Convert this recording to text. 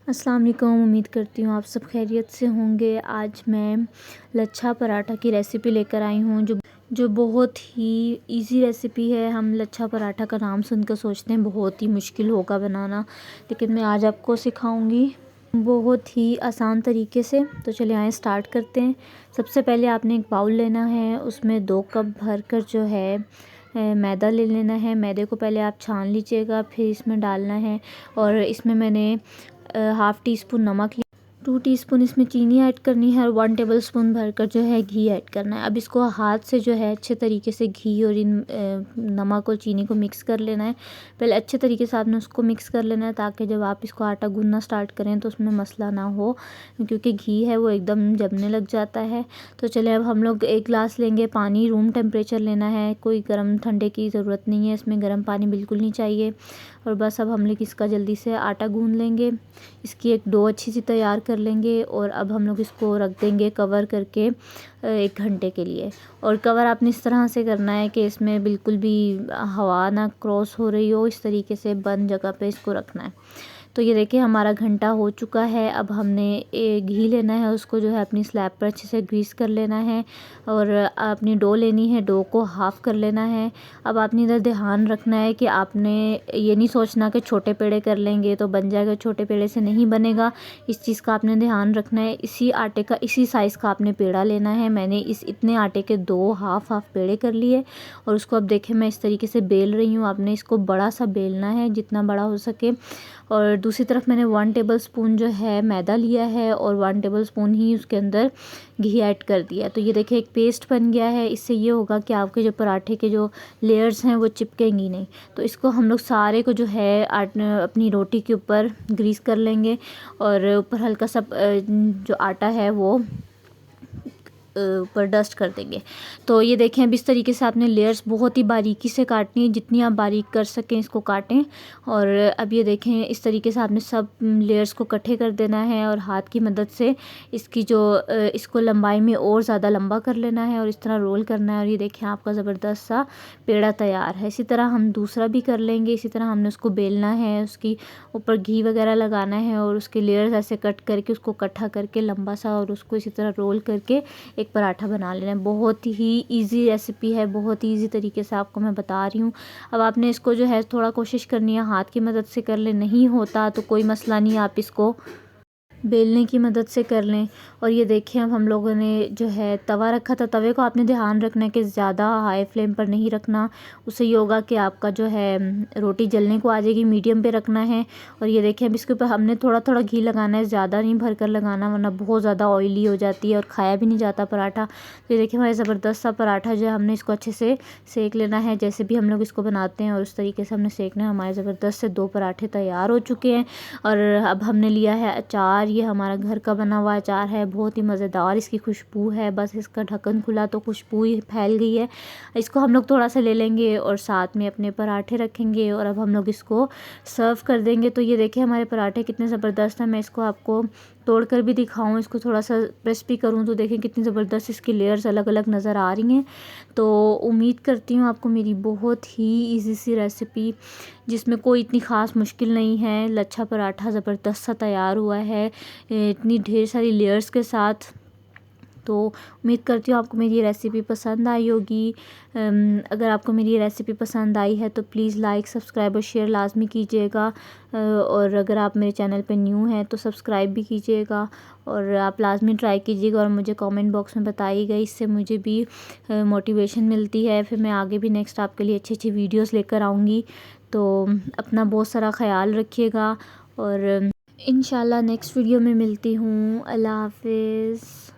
अस्सलाम वालेकुम। उम्मीद करती हूँ आप सब खैरियत से होंगे। आज मैं लच्छा पराठा की रेसिपी लेकर आई हूँ जो बहुत ही इजी रेसिपी है। हम लच्छा पराठा का नाम सुनकर सोचते हैं बहुत ही मुश्किल होगा बनाना, लेकिन मैं आज आपको सिखाऊंगी बहुत ही आसान तरीके से। तो चलिए आए स्टार्ट करते हैं। सबसे पहले आपने एक बाउल लेना है, उसमें 2 कप भरकर जो है मैदा ले लेना है। मैदे को पहले आप छान लीजिएगा, फिर इसमें डालना है। और इसमें मैंने हाफ़ टी स्पून नमक लिया, 2 टीस्पून इसमें चीनी ऐड करनी है और 1 टेबलस्पून भरकर जो है घी ऐड करना है। अब इसको हाथ से जो है अच्छे तरीके से घी और इन नमक और चीनी को मिक्स कर लेना है। पहले अच्छे तरीके से आपने उसको मिक्स कर लेना है ताकि जब आप इसको आटा गूंदना स्टार्ट करें तो उसमें मसला ना हो, क्योंकि घी है वो एकदम जमने लग जाता है। तो चलिए अब हम लोग 1 गिलास लेंगे पानी, रूम टेम्परेचर लेना है, कोई गर्म ठंडे की ज़रूरत नहीं है, इसमें गर्म पानी बिल्कुल नहीं चाहिए। और बस अब हम लोग इसका जल्दी से आटा गूंद लेंगे, इसकी एक डो अच्छी सी तैयार कर लेंगे। और अब हम लोग इसको रख देंगे कवर करके 1 घंटे के लिए। और कवर आपने इस तरह से करना है कि इसमें बिल्कुल भी हवा ना क्रॉस हो रही हो, इस तरीके से बंद जगह पे इसको रखना है। तो ये देखिए हमारा घंटा हो चुका है। अब हमने घी लेना है, उसको जो है अपनी स्लैब पर अच्छे से ग्रीस कर लेना है और अपनी डो लेनी है, डो को हाफ़ कर लेना है। अब आपने इधर ध्यान रखना है कि आपने ये नहीं सोचना कि छोटे पेड़े कर लेंगे तो बन जाएगा, छोटे पेड़े से नहीं बनेगा। इस चीज़ का आपने ध्यान रखना है। इसी आटे का इसी साइज़ का आपने पेड़ा लेना है। मैंने इतने आटे के 2 हाफ़ पेड़े कर लिए और उसको अब देखें मैं इस तरीके से बेल रही हूँ। आपने इसको बड़ा सा बेलना है, जितना बड़ा हो सके। और दूसरी तरफ मैंने 1 टेबलस्पून जो है मैदा लिया है और 1 टेबलस्पून ही उसके अंदर घी ऐड कर दिया। तो ये देखिए एक पेस्ट बन गया है। इससे ये होगा कि आपके जो पराठे के जो लेयर्स हैं वो चिपकेंगी नहीं। तो इसको हम लोग सारे को जो है अपनी रोटी के ऊपर ग्रीस कर लेंगे और ऊपर हल्का सा जो आटा है वो ऊपर डस्ट कर देंगे। तो ये देखें अब इस तरीके से आपने लेयर्स बहुत ही बारीकी से काटनी है, जितनी आप बारीक कर सकें इसको काटें। और अब ये देखें इस तरीके से आपने सब लेयर्स को इकट्ठे कर देना है और हाथ की मदद से इसकी जो इसको लंबाई में और ज़्यादा लंबा कर लेना है और इस तरह रोल करना है। और ये देखें आपका ज़बरदस्त सा पेड़ा तैयार है। इसी तरह हम दूसरा भी कर लेंगे। इसी तरह हमने उसको बेलना है, उसकी ऊपर घी वगैरह लगाना है और उसके लेयर्स ऐसे कट करके उसको इकट्ठा करके लंबा सा और उसको इसी तरह रोल करके एक पराठा बना लेना है। बहुत ही इजी रेसिपी है, बहुत ही इजी तरीके से आपको मैं बता रही हूँ। अब आपने इसको जो है थोड़ा कोशिश करनी है हाथ की मदद से कर ले, नहीं होता तो कोई मसला नहीं, आप इसको बेलने की मदद से कर लें। और ये देखिए अब हम लोगों ने जो है तवा रखा था, तवे को आपने ध्यान रखना है कि ज़्यादा हाई फ्लेम पर नहीं रखना, उससे ये होगा कि आपका जो है रोटी जलने को आ जाएगी। मीडियम पे रखना है। और ये देखिए अब इसके ऊपर हमने थोड़ा थोड़ा घी लगाना है, ज़्यादा नहीं भर कर लगाना वरना बहुत ज़्यादा ऑयली हो जाती है और खाया भी नहीं जाता पराठा। तो ये देखिए हमारा ज़बरदस्त सा पराठा जो है हमने इसको अच्छे से सेक लेना है, जैसे भी हम लोग इसको बनाते हैं और उस तरीके से हमने सेकना है। हमारे ज़बरदस्त से 2 पराठे तैयार हो चुके हैं। और अब हमने लिया है अचार, ये हमारा घर का बना हुआ अचार है, बहुत ही मज़ेदार इसकी खुशबू है। बस इसका ढक्कन खुला तो खुशबू ही फैल गई है। इसको हम लोग थोड़ा सा ले लेंगे और साथ में अपने पराठे रखेंगे और अब हम लोग इसको सर्व कर देंगे। तो ये देखिए हमारे पराठे कितने ज़बरदस्त हैं। मैं इसको आपको तोड़ कर भी दिखाऊं, इसको थोड़ा सा प्रेस भी करूं तो देखें कितनी ज़बरदस्त इसकी लेयर्स अलग अलग नज़र आ रही हैं। तो उम्मीद करती हूँ आपको मेरी बहुत ही इजी सी रेसिपी, जिसमें कोई इतनी ख़ास मुश्किल नहीं है, लच्छा पराठा ज़बरदस्त सा तैयार हुआ है इतनी ढेर सारी लेयर्स के साथ। तो उम्मीद करती हूँ आपको मेरी रेसिपी पसंद आई होगी। अगर आपको मेरी रेसिपी पसंद आई है तो प्लीज़ लाइक, सब्सक्राइब और शेयर लाजमी कीजिएगा। और अगर आप मेरे चैनल पे न्यू हैं तो सब्सक्राइब भी कीजिएगा और आप लाजमी ट्राई कीजिएगा और मुझे कमेंट बॉक्स में बताइएगा। इससे मुझे भी मोटिवेशन मिलती है, फिर मैं आगे भी नेक्स्ट आपके लिए अच्छी अच्छी वीडियोज़ लेकर आऊँगी। तो अपना बहुत सारा ख्याल रखिएगा और इंशाल्लाह नेक्स्ट वीडियो में मिलती हूँ। अल्लाह हाफ़िज़।